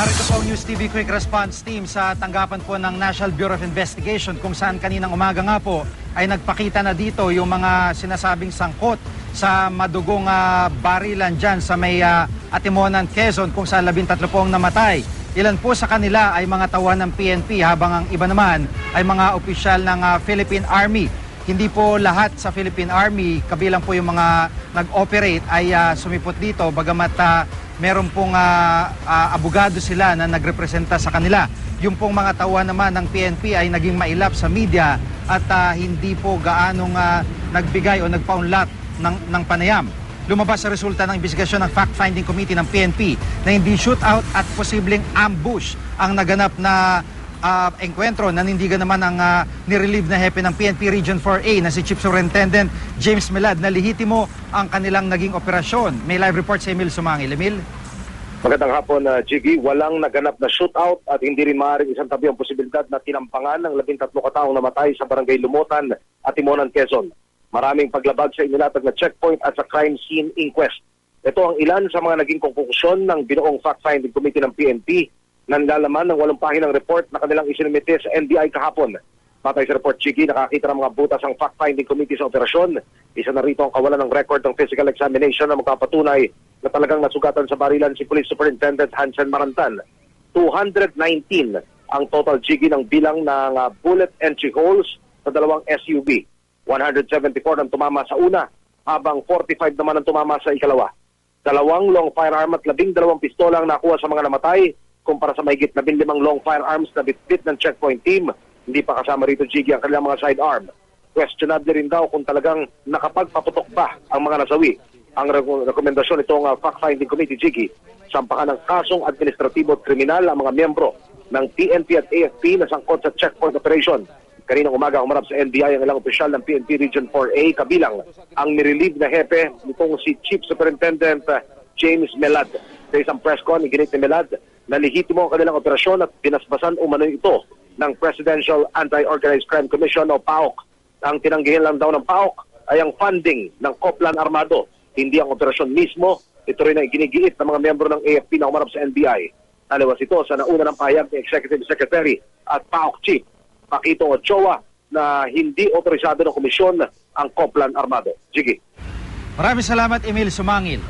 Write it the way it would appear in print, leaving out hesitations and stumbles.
Narito po ang News TV Quick Response Team sa tanggapan po ng National Bureau of Investigation kung saan kaninang umaga nga po ay nagpakita na dito yung mga sinasabing sangkot sa madugong barilan dyan sa may Atimonan, Quezon kung saan 13 po ang namatay. Ilan po sa kanila ay mga tauhan ng PNP habang ang iba naman ay mga opisyal ng Philippine Army. Hindi po lahat sa Philippine Army, kabilang po yung mga nag-operate ay sumipot dito bagamat meron pong abogado sila na nagrepresenta sa kanila. Yung pong mga tauhan naman ng PNP ay naging mailap sa media at hindi po gaanong nagbigay o nagpaunlat ng panayam. Lumabas sa resulta ng investigasyon ng Fact-Finding Committee ng PNP na hindi shootout at posibleng ambush ang naganap na engkwentro. Nanindigan naman ang nirelieve na hepe ng PNP Region 4A na si Chief Superintendent James Melad na lehitimo ang kanilang naging operasyon. May live report sa Emil Sumangil. Emil? Magandang hapon, Jiggy. Walang naganap na shootout at hindi rin maaaring isang tabi ang posibilidad na tinampangan ng 13 kataong namatay sa barangay Lumutan at Timonan, Quezon. Maraming paglabag sa inilatag na checkpoint at sa crime scene inquest. Ito ang ilan sa mga naging konklusyon ng binuong fact-finding committee ng PNP na nilalaman ng 8 pahinang report na kanilang isinumite sa NBI kahapon. Patay sa report, Chiki, nakakita ng mga butas ang fact-finding committee sa operasyon. Isa na rito ang kawalan ng record ng physical examination na magpapatunay na talagang nasugatan sa barilan si Police Superintendent Hansen Marantan. 219 ang total, Chiki, ng bilang ng bullet entry holes sa dalawang SUV. 174 ang tumama sa una, habang 45 naman ang tumama sa ikalawa. 2 long firearm at 12 pistola ang nakuha sa mga namatay, kumpara sa mahigit 15 long firearms na bitbit ng checkpoint team. Hindi pa kasama rito, Jiggy, ang kanilang mga sidearm. Questionable rin daw kung talagang nakapagpaputok ba ang mga nasawi. Ang rekomendasyon itong fact-finding committee, Jiggy, sampahan ng kasong administratibo at kriminal ang mga miyembro ng PNP at AFP na sangkot sa checkpoint operation. Kaninang umaga umarap sa NBI ang ilang opisyal ng PNP Region 4A, kabilang ang nirelieve na hepe nitong si Chief Superintendent James Melad. Sa isang press con, iginit ni Melad na lehitimo ang kanilang operasyon at binasbasan umano ito ng Presidential Anti-Organized Crime Commission o PAOK. Ang tinanggihan lang daw ng PAOK ay ang funding ng Coplan Armado, hindi ang operasyon mismo. Ito rin ang ginigiit ng mga miyembro ng AFP na umarap sa NBI. Taliwas ito sa nauna ng pahayag ni Executive Secretary at PAOK Chief Paquito Ochoa na hindi otorisado ng komisyon ang Coplan Armado. Sige. Maraming salamat, Emil Sumangil.